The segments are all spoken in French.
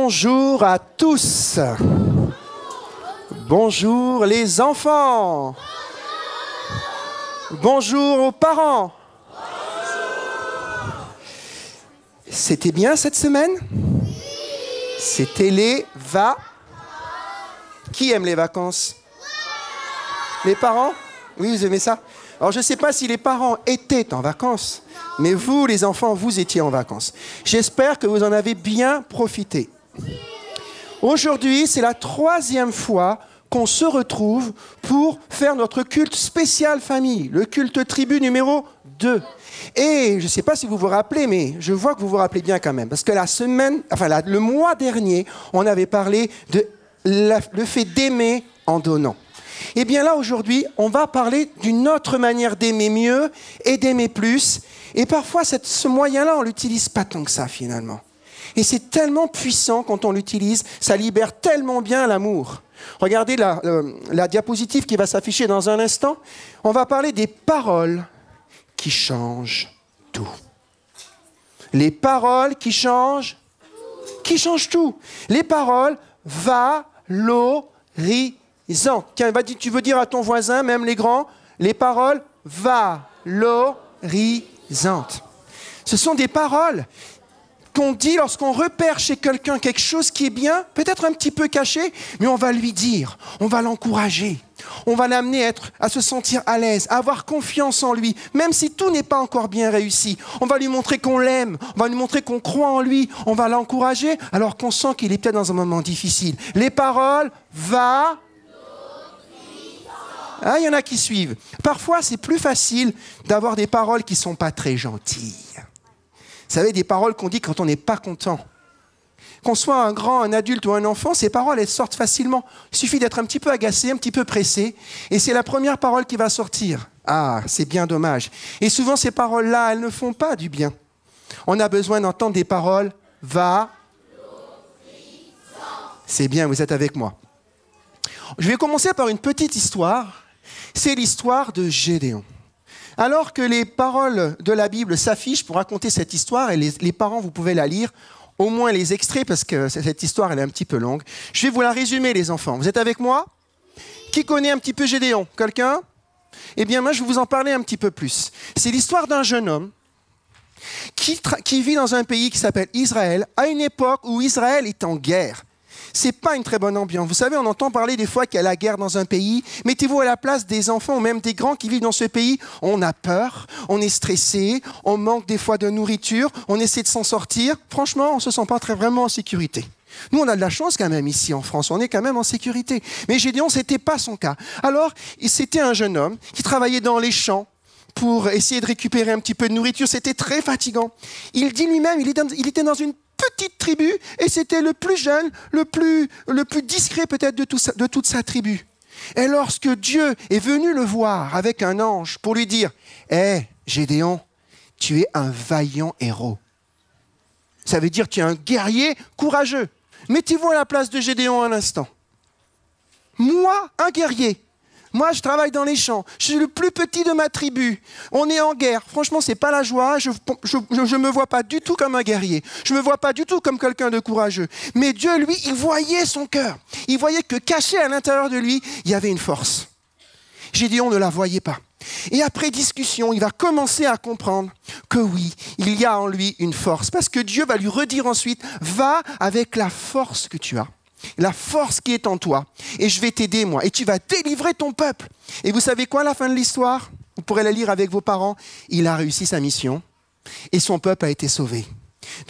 Bonjour à tous. Bonjour les enfants. Bonjour aux parents. C'était bien cette semaine? C'était les Qui aime les vacances? Les parents? Oui, vous aimez ça? Alors, je ne sais pas si les parents étaient en vacances, mais vous, les enfants, vous étiez en vacances. J'espère que vous en avez bien profité. Aujourd'hui, c'est la 3e fois qu'on se retrouve pour faire notre culte spécial famille, le culte tribu numéro 2. Et je ne sais pas si vous vous rappelez, mais je vois que vous vous rappelez bien quand même, parce que le mois dernier, on avait parlé de le fait d'aimer en donnant. Et bien là, aujourd'hui, on va parler d'une autre manière d'aimer mieux et d'aimer plus. Et parfois, ce moyen-là, on ne l'utilise pas tant que ça, finalement. Et c'est tellement puissant quand on l'utilise, ça libère tellement bien l'amour. Regardez la diapositive qui va s'afficher dans un instant. On va parler des paroles qui changent tout. Les paroles qui changent tout. Les paroles valorisantes. Tiens, tu veux dire à ton voisin, même les grands, les paroles valorisantes. Ce sont des paroles qu'on dit lorsqu'on repère chez quelqu'un quelque chose qui est bien, peut-être un petit peu caché, mais on va lui dire, on va l'encourager, on va l'amener à se sentir à l'aise, à avoir confiance en lui, même si tout n'est pas encore bien réussi. On va lui montrer qu'on l'aime, on va lui montrer qu'on croit en lui, on va l'encourager alors qu'on sent qu'il est peut-être dans un moment difficile. Les paroles Ah, il y en a qui suivent. Parfois, c'est plus facile d'avoir des paroles qui ne sont pas très gentilles. Vous savez, des paroles qu'on dit quand on n'est pas content. Qu'on soit un grand, un adulte ou un enfant, ces paroles, elles sortent facilement. Il suffit d'être un petit peu agacé, un petit peu pressé, et c'est la première parole qui va sortir. Ah, c'est bien dommage. Et souvent, ces paroles-là, elles ne font pas du bien. On a besoin d'entendre des paroles C'est bien, vous êtes avec moi. Je vais commencer par une petite histoire. C'est l'histoire de Gédéon. Alors que les paroles de la Bible s'affichent pour raconter cette histoire, et les parents, vous pouvez la lire, au moins les extraits, parce que cette histoire, elle est un petit peu longue. Je vais vous la résumer, les enfants. Vous êtes avec moi? Qui connaît un petit peu Gédéon? Quelqu'un? Eh bien, moi, je vais vous en parler un petit peu plus. C'est l'histoire d'un jeune homme qui vit dans un pays qui s'appelle Israël, à une époque où Israël est en guerre. C'est pas une très bonne ambiance. Vous savez, on entend parler des fois qu'il y a la guerre dans un pays. Mettez-vous à la place des enfants ou même des grands qui vivent dans ce pays. On a peur, on est stressé, on manque des fois de nourriture, on essaie de s'en sortir. Franchement, on ne se sent pas vraiment en sécurité. Nous, on a de la chance quand même ici en France, on est quand même en sécurité. Mais Gédéon, ce n'était pas son cas. Alors, c'était un jeune homme qui travaillait dans les champs pour essayer de récupérer un petit peu de nourriture. C'était très fatigant. Il dit lui-même, il était dans une petite tribu, et c'était le plus jeune, le plus discret peut-être de toute sa tribu. Et lorsque Dieu est venu le voir avec un ange pour lui dire « Hé, Gédéon, tu es un vaillant héros. » Ça veut dire que tu es un guerrier courageux. Mettez-vous à la place de Gédéon un instant. Moi, un guerrier. Moi, je travaille dans les champs. Je suis le plus petit de ma tribu. On est en guerre. Franchement, c'est pas la joie. Je me vois pas du tout comme un guerrier. Je me vois pas du tout comme quelqu'un de courageux. Mais Dieu, lui, il voyait son cœur. Il voyait que caché à l'intérieur de lui, il y avait une force. Gédéon ne la voyait pas. Et après discussion, il va commencer à comprendre que oui, il y a en lui une force. Parce que Dieu va lui redire ensuite, va avec la force que tu as. La force qui est en toi, et je vais t'aider moi, et tu vas délivrer ton peuple. Et vous savez quoi à la fin de l'histoire? Vous pourrez la lire avec vos parents. Il a réussi sa mission, et son peuple a été sauvé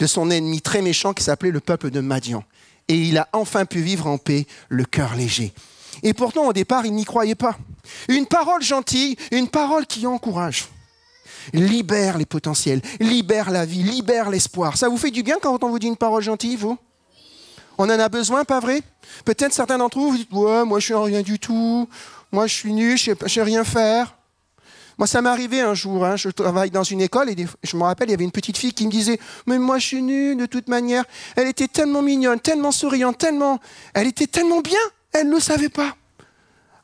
de son ennemi très méchant qui s'appelait le peuple de Madian. Et il a enfin pu vivre en paix, le cœur léger. Et pourtant, au départ, il n'y croyait pas. Une parole gentille, une parole qui encourage. Libère les potentiels, libère la vie, libère l'espoir. Ça vous fait du bien quand on vous dit une parole gentille, vous? On en a besoin, pas vrai? Peut-être certains d'entre vous, vous dites « Ouais, moi je suis rien du tout, moi je suis nul, je sais rien faire. » Moi ça m'est arrivé un jour, je travaille dans une école et je me rappelle, il y avait une petite fille qui me disait « Mais moi je suis nulle de toute manière. » Elle était tellement mignonne, tellement souriante, elle était tellement bien, elle ne le savait pas.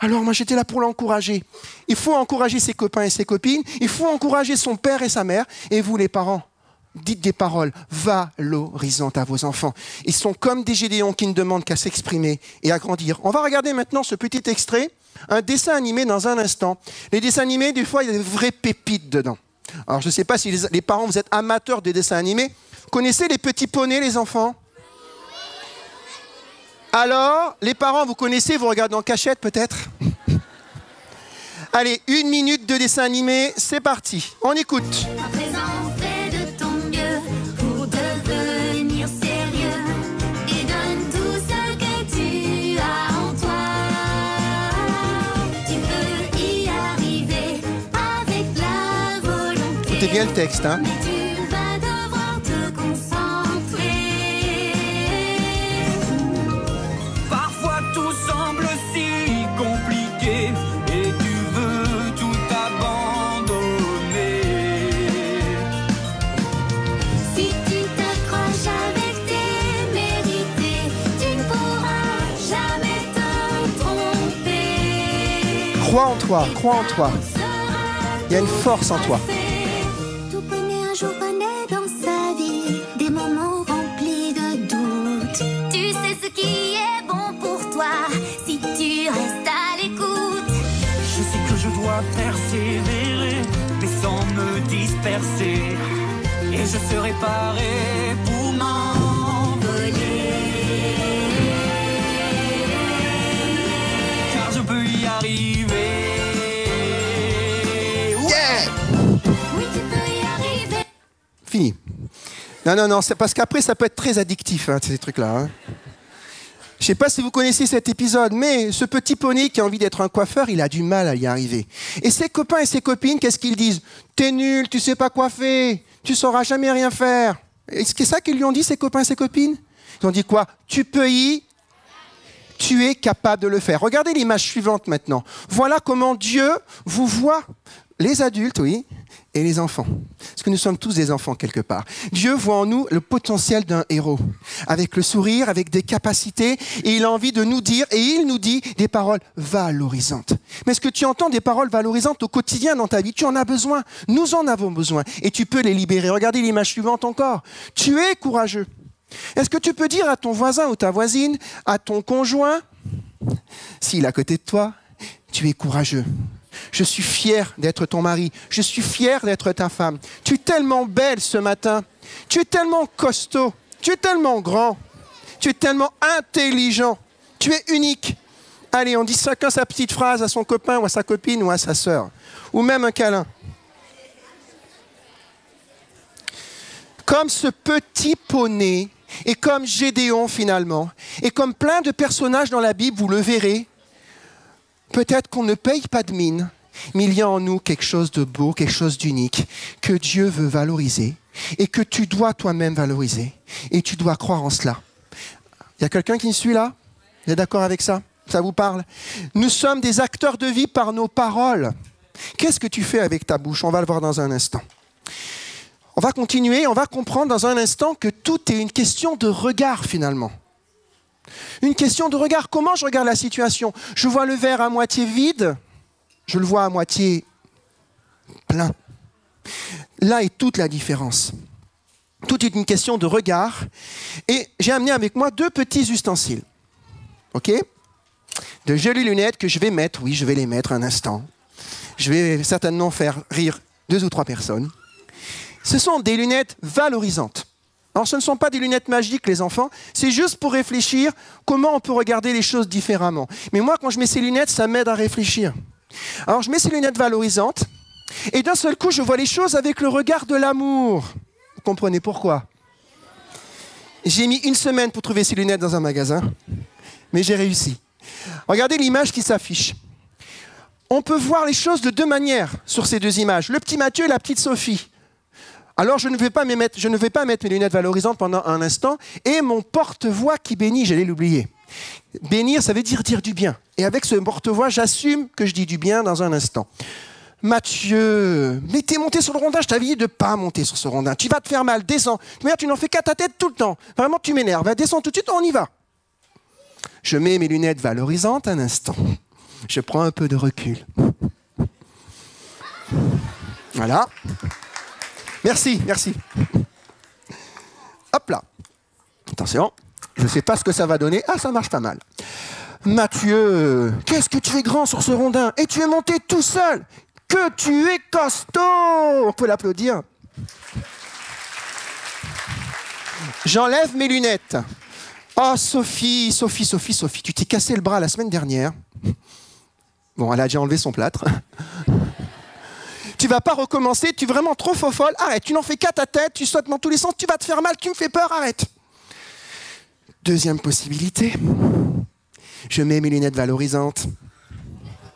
Alors moi j'étais là pour l'encourager. Il faut encourager ses copains et ses copines, il faut encourager son père et sa mère, et vous les parents, dites des paroles valorisantes à vos enfants. Ils sont comme des Gédéons qui ne demandent qu'à s'exprimer et à grandir. On va regarder maintenant ce petit extrait, un dessin animé dans un instant. Les dessins animés, des fois, il y a des vraies pépites dedans. Alors, je ne sais pas si les parents, vous êtes amateurs des dessins animés. Vous connaissez les petits poneys, les enfants? Alors, les parents, vous connaissez, vous regardez en cachette peut-être? Allez, 1 minute de dessin animé, c'est parti. On écoute. À présent, fais de ton mieux pour devenir sérieux et donne tout ce que tu as en toi. Tu peux y arriver avec la volonté. Écoutez bien le texte, hein. Mais tu vas devoir te concentrer. Parfois tout semble si compliqué et tu veux tout abandonner. Si tu t'accroches avec tes mérités, tu ne pourras jamais te tromper. Crois en toi, crois en toi. Il y a une force en toi. Tout poney un jour connaît dans sa vie des moments remplis de doutes. Tu sais ce qui est bon pour toi si tu restes à l'écoute. Je sais que je dois persévérer, mais sans me disperser. Et je serai paré pour m'envoler. Car je peux y arriver. Yeah! Oui, tu peux y arriver. Fini. Non, c'est parce qu'après, ça peut être très addictif, hein, ces trucs-là. Hein. Je ne sais pas si vous connaissez cet épisode, mais ce petit poney qui a envie d'être un coiffeur, il a du mal à y arriver. Et ses copains et ses copines, qu'est-ce qu'ils disent? T'es nul, tu sais pas coiffer, tu sauras jamais rien faire. Est-ce que c'est ça qu'ils lui ont dit, ses copains et ses copines? Ils ont dit quoi? Tu es capable de le faire. Regardez l'image suivante maintenant. Voilà comment Dieu vous voit, les adultes, oui, et les enfants. Parce que nous sommes tous des enfants quelque part. Dieu voit en nous le potentiel d'un héros, avec le sourire, avec des capacités, et il a envie de nous dire, et il nous dit des paroles valorisantes. Mais est-ce que tu entends des paroles valorisantes au quotidien dans ta vie? Tu en as besoin, nous en avons besoin, et tu peux les libérer. Regardez l'image suivante encore. Tu es courageux. Est-ce que tu peux dire à ton voisin ou ta voisine, à ton conjoint, s'il est à côté de toi, tu es courageux. Je suis fier d'être ton mari. Je suis fier d'être ta femme. Tu es tellement belle ce matin. Tu es tellement costaud. Tu es tellement grand. Tu es tellement intelligent. Tu es unique. Allez, on dit chacun sa petite phrase à son copain ou à sa copine ou à sa sœur. Ou même un câlin. Comme ce petit poney, et comme Gédéon finalement, et comme plein de personnages dans la Bible, vous le verrez, peut-être qu'on ne paye pas de mine, mais il y a en nous quelque chose de beau, quelque chose d'unique, que Dieu veut valoriser, et que tu dois toi-même valoriser, et tu dois croire en cela. Il y a quelqu'un qui me suit là? Vous êtes d'accord avec ça? Ça vous parle? Nous sommes des acteurs de vie par nos paroles. Qu'est-ce que tu fais avec ta bouche? On va le voir dans un instant. On va continuer, on va comprendre dans un instant que tout est une question de regard finalement. Une question de regard. Comment je regarde la situation? Je vois le verre à moitié vide, je le vois à moitié plein. Là est toute la différence. Tout est une question de regard. Et j'ai amené avec moi 2 petits ustensiles. OK? De jolies lunettes que je vais mettre. Oui, je vais les mettre un instant. Je vais certainement faire rire 2 ou 3 personnes. Ce sont des lunettes valorisantes. Alors, ce ne sont pas des lunettes magiques, les enfants. C'est juste pour réfléchir comment on peut regarder les choses différemment. Mais moi, quand je mets ces lunettes, ça m'aide à réfléchir. Alors, je mets ces lunettes valorisantes et d'un seul coup, je vois les choses avec le regard de l'amour. Vous comprenez pourquoi? J'ai mis 1 semaine pour trouver ces lunettes dans un magasin, mais j'ai réussi. Regardez l'image qui s'affiche. On peut voir les choses de 2 manières sur ces 2 images. Le petit Mathieu et la petite Sophie. Alors, je ne vais pas mettre mes lunettes valorisantes pendant un instant. Et mon porte-voix qui bénit, j'allais l'oublier. Bénir, ça veut dire du bien. Et avec ce porte-voix, j'assume que je dis du bien dans un instant. Mathieu, mais t'es monté sur le rondin, je t'avais dit de ne pas monter sur ce rondin. Tu vas te faire mal, descends. Mais tu n'en fais qu'à ta tête tout le temps. Vraiment, tu m'énerves. Descends tout de suite, on y va. Je mets mes lunettes valorisantes un instant. Je prends un peu de recul. Voilà. Merci, merci. Attention, je ne sais pas ce que ça va donner. Ah, ça marche pas mal. Mathieu, qu'est-ce que tu es grand sur ce rondin et tu es monté tout seul. Que tu es costaud. On peut l'applaudir. J'enlève mes lunettes. Oh, Sophie, tu t'es cassé le bras la semaine dernière. Bon, elle a déjà enlevé son plâtre. Tu vas pas recommencer, tu es vraiment trop folle. Arrête, tu n'en fais qu'à ta tête, tu sautes dans tous les sens, tu vas te faire mal, tu me fais peur, arrête. Deuxième possibilité. Je mets mes lunettes valorisantes.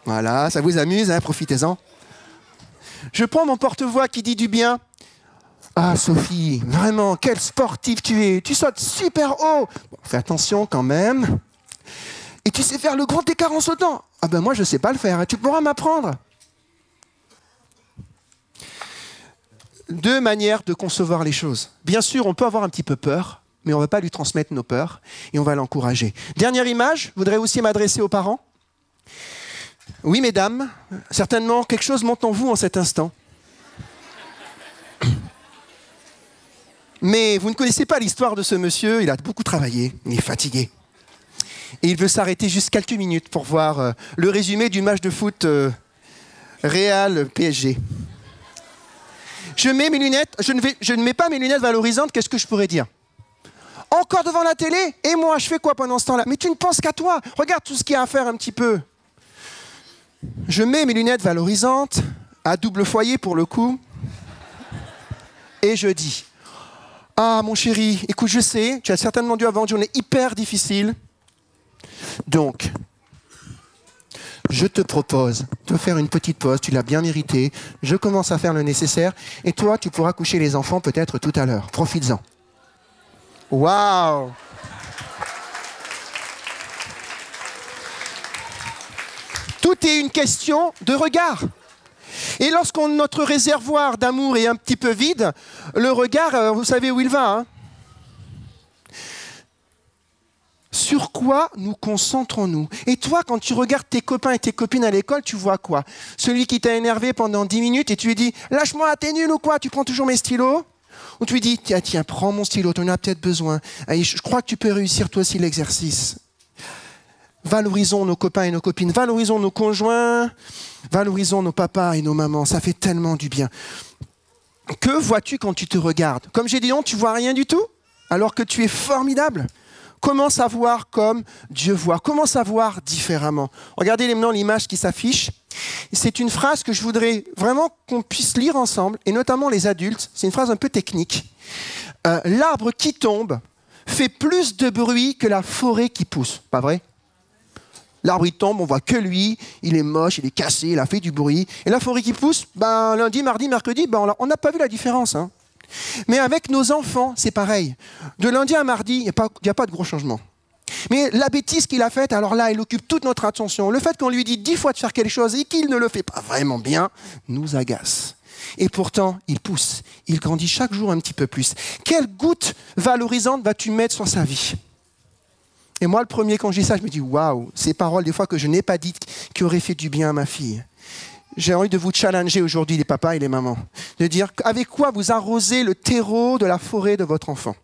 Voilà, ça vous amuse, hein, profitez-en. Je prends mon porte-voix qui dit du bien. Ah, Sophie, vraiment, quelle sportive tu es. Tu sautes super haut. Bon, fais attention quand même. Et tu sais faire le grand écart en sautant. Ah ben moi, je ne sais pas le faire. Tu pourras m'apprendre. Deux manières de concevoir les choses. Bien sûr, on peut avoir un petit peu peur, mais on ne va pas lui transmettre nos peurs et on va l'encourager. Dernière image, je voudrais aussi m'adresser aux parents. Oui, mesdames, certainement quelque chose monte en vous en cet instant. Mais vous ne connaissez pas l'histoire de ce monsieur, il a beaucoup travaillé, il est fatigué. Et il veut s'arrêter juste quelques minutes pour voir le résumé du match de foot Real PSG. Je mets mes lunettes, je ne mets pas mes lunettes valorisantes, qu'est-ce que je pourrais dire? Encore devant la télé? Et moi, je fais quoi pendant ce temps-là? Mais tu ne penses qu'à toi, regarde tout ce qu'il y a à faire un petit peu. Je mets mes lunettes valorisantes, à double foyer pour le coup, et je dis... Ah, mon chéri, écoute, je sais, tu as certainement dû avoir une journée hyper difficile. Donc, je te propose de faire une petite pause, tu l'as bien mérité. Je commence à faire le nécessaire. Et toi, tu pourras coucher les enfants peut-être tout à l'heure. Profites-en. Waouh! Tout est une question de regard. Et lorsque notre réservoir d'amour est un petit peu vide, le regard, vous savez où il va, hein? Sur quoi nous concentrons-nous? Et toi, quand tu regardes tes copains et tes copines à l'école, tu vois quoi? Celui qui t'a énervé pendant 10 minutes et tu lui dis « Lâche-moi, t'es nul ou quoi? Tu prends toujours mes stylos ?» Ou tu lui dis « Tiens, prends mon stylo, tu en as peut-être besoin. Allez, je crois que tu peux réussir toi aussi l'exercice. » Valorisons nos copains et nos copines, valorisons nos conjoints, valorisons nos papas et nos mamans, ça fait tellement du bien. Que vois-tu quand tu te regardes? Comme Gédéon, tu vois rien du tout, alors que tu es formidable. Commence à voir comme Dieu voit, commence à voir différemment. Regardez maintenant l'image qui s'affiche. C'est une phrase que je voudrais vraiment qu'on puisse lire ensemble, et notamment les adultes. C'est une phrase un peu technique. L'arbre qui tombe fait plus de bruit que la forêt qui pousse. Pas vrai? L'arbre, il tombe, on voit que lui, il est moche, il est cassé, il a fait du bruit. Et la forêt qui pousse, lundi, mardi, mercredi, on n'a pas vu la différence. Hein. Mais avec nos enfants, c'est pareil. De lundi à mardi, il n'y a pas de gros changements. Mais la bêtise qu'il a faite, alors là, elle occupe toute notre attention. Le fait qu'on lui dit 10 fois de faire quelque chose et qu'il ne le fait pas vraiment bien, nous agace. Et pourtant, il pousse, il grandit chaque jour un petit peu plus. Quelle goutte valorisante vas-tu mettre sur sa vie ? Et moi, le premier, quand je dis ça, je me dis, waouh, ces paroles, des fois, que je n'ai pas dites, qui auraient fait du bien à ma fille. J'ai envie de vous challenger aujourd'hui, les papas et les mamans, de dire avec quoi vous arrosez le terreau de la forêt de votre enfant.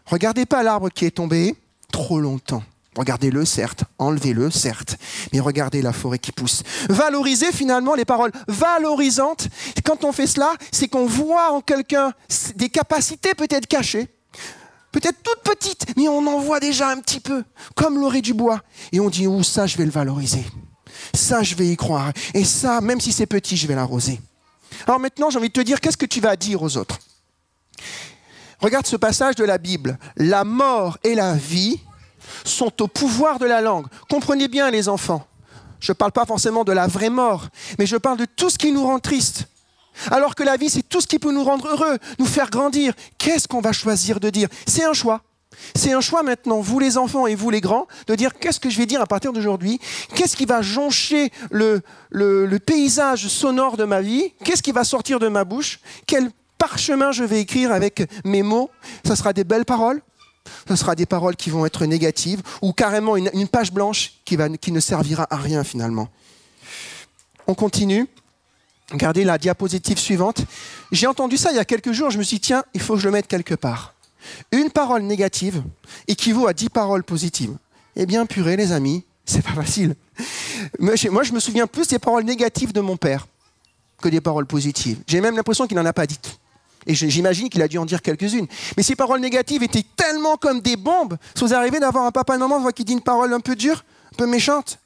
Regardez pas l'arbre qui est tombé trop longtemps. Regardez-le, certes, enlevez-le, certes, mais regardez la forêt qui pousse. Valorisez finalement les paroles valorisantes. Quand on fait cela, c'est qu'on voit en quelqu'un des capacités peut-être cachées, peut-être toutes petites, mais on en voit déjà un petit peu, comme l'orée du bois. Et on dit, oh, ça, je vais le valoriser. Ça, je vais y croire. Et ça, même si c'est petit, je vais l'arroser. Alors maintenant, j'ai envie de te dire, qu'est-ce que tu vas dire aux autres? Regarde ce passage de la Bible. La mort et la vie sont au pouvoir de la langue. Comprenez bien, les enfants. Je ne parle pas forcément de la vraie mort, mais je parle de tout ce qui nous rend tristes. Alors que la vie, c'est tout ce qui peut nous rendre heureux, nous faire grandir. Qu'est-ce qu'on va choisir de dire? C'est un choix. C'est un choix maintenant, vous les enfants et vous les grands, de dire qu'est-ce que je vais dire à partir d'aujourd'hui? Qu'est-ce qui va joncher le paysage sonore de ma vie? Qu'est-ce qui va sortir de ma bouche? Quel parchemin je vais écrire avec mes mots? Ça sera des belles paroles? Ce sera des paroles qui vont être négatives ou carrément une page blanche qui ne servira à rien finalement. On continue. Regardez la diapositive suivante. J'ai entendu ça il y a quelques jours, je me suis dit, tiens, il faut que je le mette quelque part. une parole négative équivaut à 10 paroles positives. Eh bien, purée, les amis, c'est pas facile. Moi, je me souviens plus des paroles négatives de mon père que des paroles positives. J'ai même l'impression qu'il n'en a pas dites. Et j'imagine qu'il a dû en dire quelques-unes. Mais ces paroles négatives étaient tellement comme des bombes. Si vous arrivez d'avoir un papa et une maman qui dit une parole un peu dure, un peu méchante,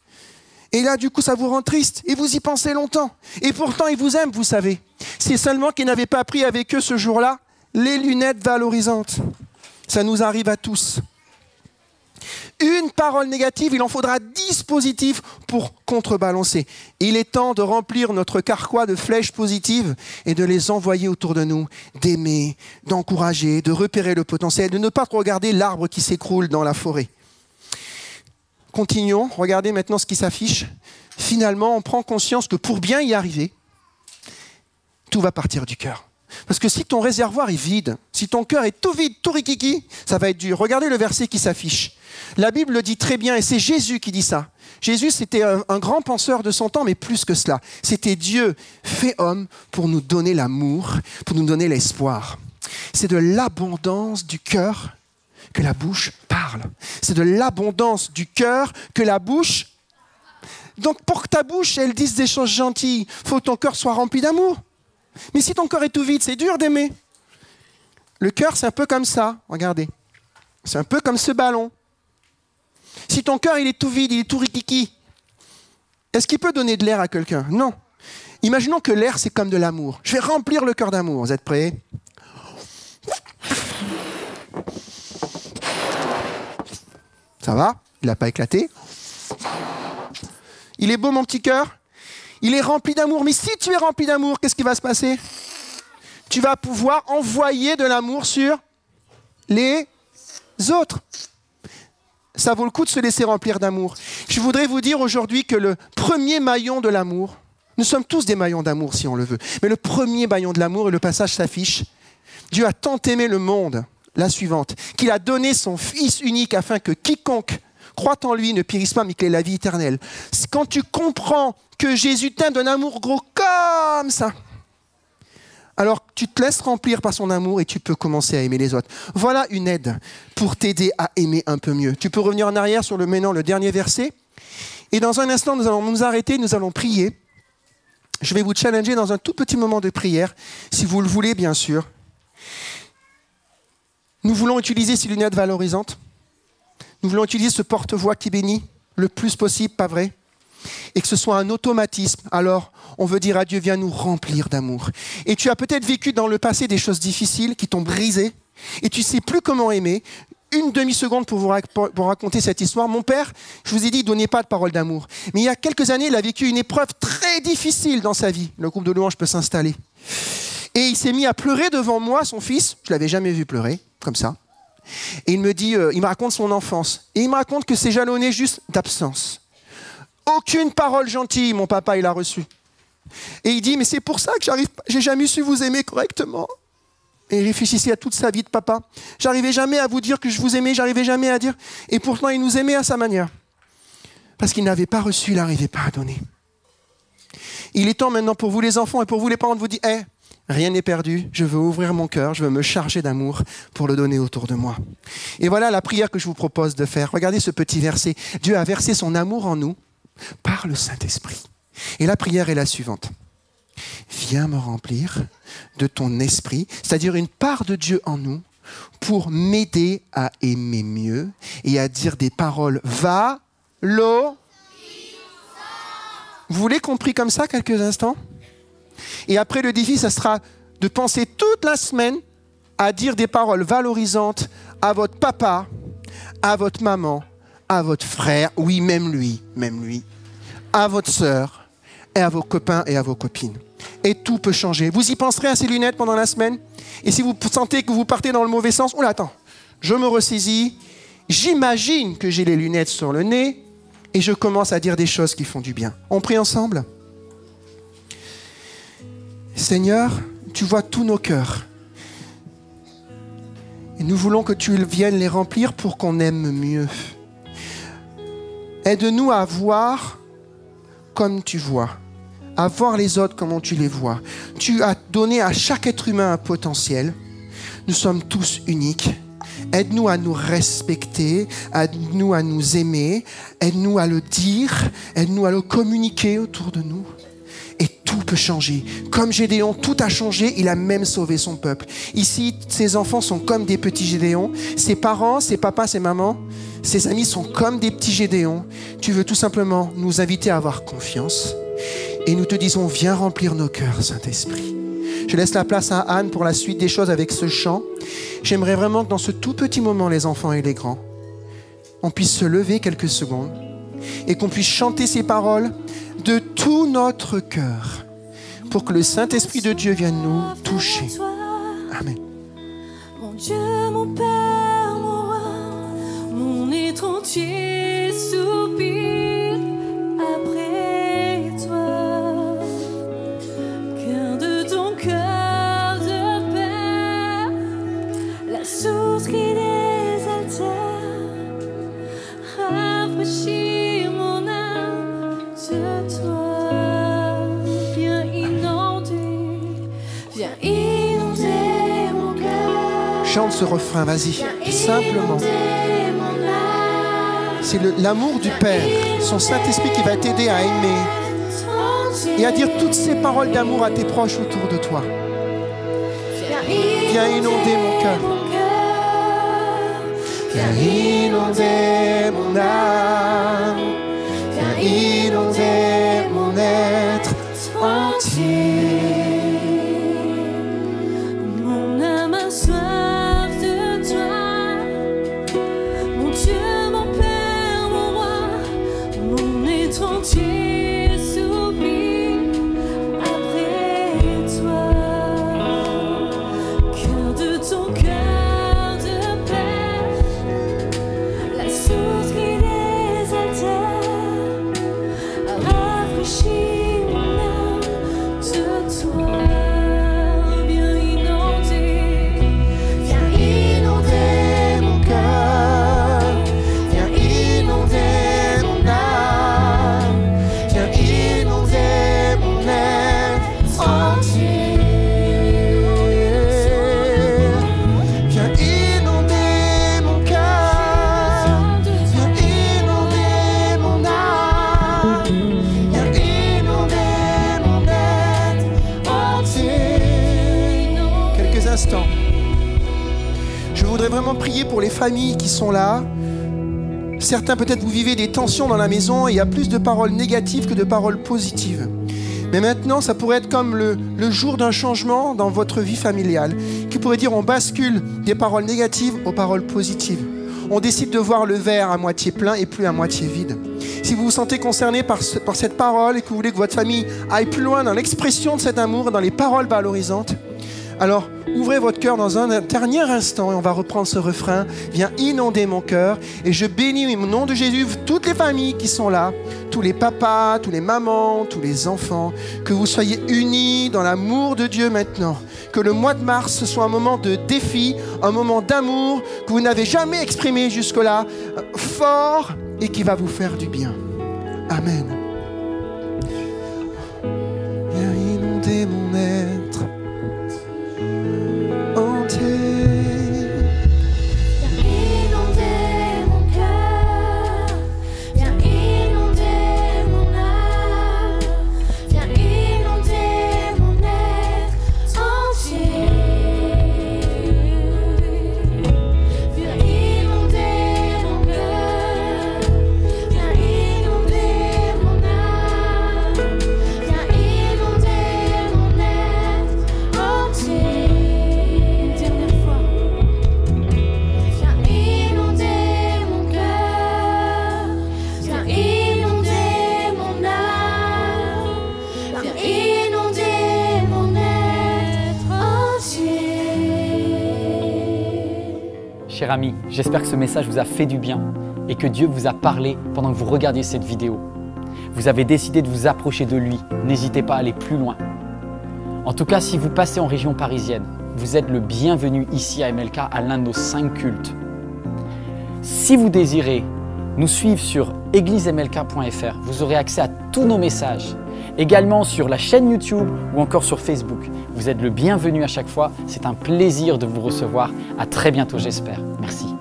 et là, du coup, ça vous rend triste. Et vous y pensez longtemps. Et pourtant, ils vous aiment, vous savez. C'est seulement qu'ils n'avaient pas pris avec eux ce jour-là les lunettes valorisantes. Ça nous arrive à tous. Une parole négative, il en faudra 10 positives pour contrebalancer. Il est temps de remplir notre carquois de flèches positives et de les envoyer autour de nous, d'aimer, d'encourager, de repérer le potentiel, de ne pas regarder l'arbre qui s'écroule dans la forêt. Continuons, regardez maintenant ce qui s'affiche. Finalement, on prend conscience que pour bien y arriver, tout va partir du cœur. Parce que si ton réservoir est vide, si ton cœur est tout vide, tout rikiki, ça va être dur. Regardez le verset qui s'affiche. La Bible le dit très bien et c'est Jésus qui dit ça. Jésus, c'était un grand penseur de son temps, mais plus que cela. C'était Dieu fait homme pour nous donner l'amour, pour nous donner l'espoir. C'est de l'abondance du cœur que la bouche parle. C'est de l'abondance du cœur que la bouche... Donc pour que ta bouche, elle dise des choses gentilles, il faut que ton cœur soit rempli d'amour. Mais si ton cœur est tout vide, c'est dur d'aimer. Le cœur, c'est un peu comme ça, regardez. C'est un peu comme ce ballon. Si ton cœur, il est tout vide, il est tout rikiki, est-ce qu'il peut donner de l'air à quelqu'un? Non. Imaginons que l'air, c'est comme de l'amour. Je vais remplir le cœur d'amour. Vous êtes prêts? Ça va? Il n'a pas éclaté. Il est beau, mon petit cœur? Il est rempli d'amour. Mais si tu es rempli d'amour, qu'est-ce qui va se passer? Tu vas pouvoir envoyer de l'amour sur les autres. Ça vaut le coup de se laisser remplir d'amour. Je voudrais vous dire aujourd'hui que le premier maillon de l'amour, nous sommes tous des maillons d'amour si on le veut, mais le premier maillon de l'amour, et le passage s'affiche, Dieu a tant aimé le monde, la suivante, qu'il a donné son Fils unique afin que quiconque croit en lui ne périsse pas, mais qu'il ait la vie éternelle. Quand tu comprends que Jésus t'aime d'un amour gros comme ça, alors tu te laisses remplir par son amour et tu peux commencer à aimer les autres. Voilà une aide pour t'aider à aimer un peu mieux. Tu peux revenir en arrière sur le dernier verset. Et dans un instant, nous allons nous arrêter, nous allons prier. Je vais vous challenger dans un tout petit moment de prière, si vous le voulez bien sûr. Nous voulons utiliser ces lunettes valorisantes. Nous voulons utiliser ce porte-voix qui bénit le plus possible, pas vrai? Et que ce soit un automatisme. Alors, on veut dire à Dieu, viens nous remplir d'amour. Et tu as peut-être vécu dans le passé des choses difficiles qui t'ont brisé. Et tu ne sais plus comment aimer. Une demi-seconde pour vous raconter cette histoire. Mon père, je vous ai dit, il ne donnait pas de parole d'amour. Mais il y a quelques années, il a vécu une épreuve très difficile dans sa vie. Le groupe de louanges peut s'installer. Et il s'est mis à pleurer devant moi, son fils. Je ne l'avais jamais vu pleurer, comme ça. Et il me raconte son enfance. Et il me raconte que c'est jalonné juste d'absence. Aucune parole gentille, mon papa, il a reçu. Et il dit, mais c'est pour ça que j'ai jamais su vous aimer correctement. Et il réfléchissait à toute sa vie de papa. J'arrivais jamais à vous dire que je vous aimais, j'arrivais jamais à dire. Et pourtant, il nous aimait à sa manière. Parce qu'il n'avait pas reçu, il n'arrivait pas à donner. Il est temps maintenant pour vous les enfants et pour vous les parents de vous dire, rien n'est perdu, je veux ouvrir mon cœur, je veux me charger d'amour pour le donner autour de moi. Et voilà la prière que je vous propose de faire. Regardez ce petit verset. Dieu a versé son amour en nous par le Saint-Esprit. Et la prière est la suivante. Viens me remplir de ton esprit, c'est-à-dire une part de Dieu en nous, pour m'aider à aimer mieux et à dire des paroles valorisantes. Vous voulez qu'on prie comme ça quelques instants? Et après le défi, ça sera de penser toute la semaine à dire des paroles valorisantes à votre papa, à votre maman, à votre frère, oui, même lui, à votre sœur, et à vos copains et à vos copines. Et tout peut changer. Vous y penserez à ces lunettes pendant la semaine? Et si vous sentez que vous partez dans le mauvais sens, oula, attends, je me ressaisis, j'imagine que j'ai les lunettes sur le nez, et je commence à dire des choses qui font du bien. On prie ensemble? Seigneur, tu vois tous nos cœurs. Et nous voulons que tu viennes les remplir pour qu'on aime mieux. Aide-nous à voir comme tu vois, à voir les autres comme tu les vois. Tu as donné à chaque être humain un potentiel. Nous sommes tous uniques. Aide-nous à nous respecter, aide-nous à nous aimer, aide-nous à le dire, aide-nous à le communiquer autour de nous. Et tout peut changer. Comme Gédéon, tout a changé, il a même sauvé son peuple. Ici, ses enfants sont comme des petits Gédéons. Ses parents, ses papas, ses mamans, ses amis sont comme des petits Gédéons. Tu veux tout simplement nous inviter à avoir confiance. Et nous te disons, viens remplir nos cœurs, Saint-Esprit. Je laisse la place à Anne pour la suite des choses avec ce chant. J'aimerais vraiment que dans ce tout petit moment, les enfants et les grands, on puisse se lever quelques secondes et qu'on puisse chanter ces paroles de tout notre cœur pour que le Saint-Esprit de Dieu vienne nous toucher. Amen. Mon Dieu, mon Père, mon roi, mon être entier soupire après toi. Car de ton cœur de Père, la source qui désaltère, rafraîchit mon âme de toi. Viens inonder mon cœur. Chante ce refrain, vas-y, simplement. C'est l'amour du Père, son Saint-Esprit qui va t'aider à aimer et à dire toutes ces paroles d'amour à tes proches autour de toi. Viens inonder mon cœur. Viens inonder mon âme. Viens inonder mon être entier. Mon âme a soif de toi. Mon Dieu, mon Père, mon roi, mon être entier s'oublie après toi. Cœur de ton cœur de Père, la source qui désaltère, rafraîchit mon âme de toi. Viens inonder Mon cœur, viens inonder mon âme, viens inonder mon être entier. Viens inonder mon cœur, viens inonder mon âme, viens inonder mon être entier. Quelques instants. Je voudrais vraiment prier pour les familles qui sont là. Certains, peut-être, vous vivez des tensions dans la maison et il y a plus de paroles négatives que de paroles positives. Mais maintenant, ça pourrait être comme le jour d'un changement dans votre vie familiale, qui pourrait dire on bascule des paroles négatives aux paroles positives. On décide de voir le verre à moitié plein et plus à moitié vide. Si vous vous sentez concerné par cette parole et que vous voulez que votre famille aille plus loin dans l'expression de cet amour, dans les paroles valorisantes, alors ouvrez votre cœur dans un dernier instant et on va reprendre ce refrain. Viens inonder mon cœur et je bénis au nom de Jésus toutes les familles qui sont là, tous les papas, tous les mamans, tous les enfants, que vous soyez unis dans l'amour de Dieu maintenant. Que le mois de mars ce soit un moment de défi, un moment d'amour que vous n'avez jamais exprimé jusque-là, fort et qui va vous faire du bien. Amen. Viens inonder mon être entier. Viens inonder mon cœur, viens inonder mon âme, viens inonder mon être entier. Viens inonder mon cœur, viens inonder mon âme, viens inonder mon être entier. Une dernière fois. Viens inonder mon cœur, viens inonder mon âme, viens inonder mon être entier. Cher ami, j'espère que ce message vous a fait du bien et que Dieu vous a parlé pendant que vous regardiez cette vidéo. Vous avez décidé de vous approcher de lui, n'hésitez pas à aller plus loin. En tout cas, si vous passez en région parisienne, vous êtes le bienvenu ici à MLK à l'un de nos 5 cultes. Si vous désirez nous suivre sur églisemlk.fr, vous aurez accès à tous nos messages, Également sur la chaîne YouTube ou encore sur Facebook. Vous êtes le bienvenu à chaque fois. C'est un plaisir de vous recevoir. À très bientôt, j'espère. Merci.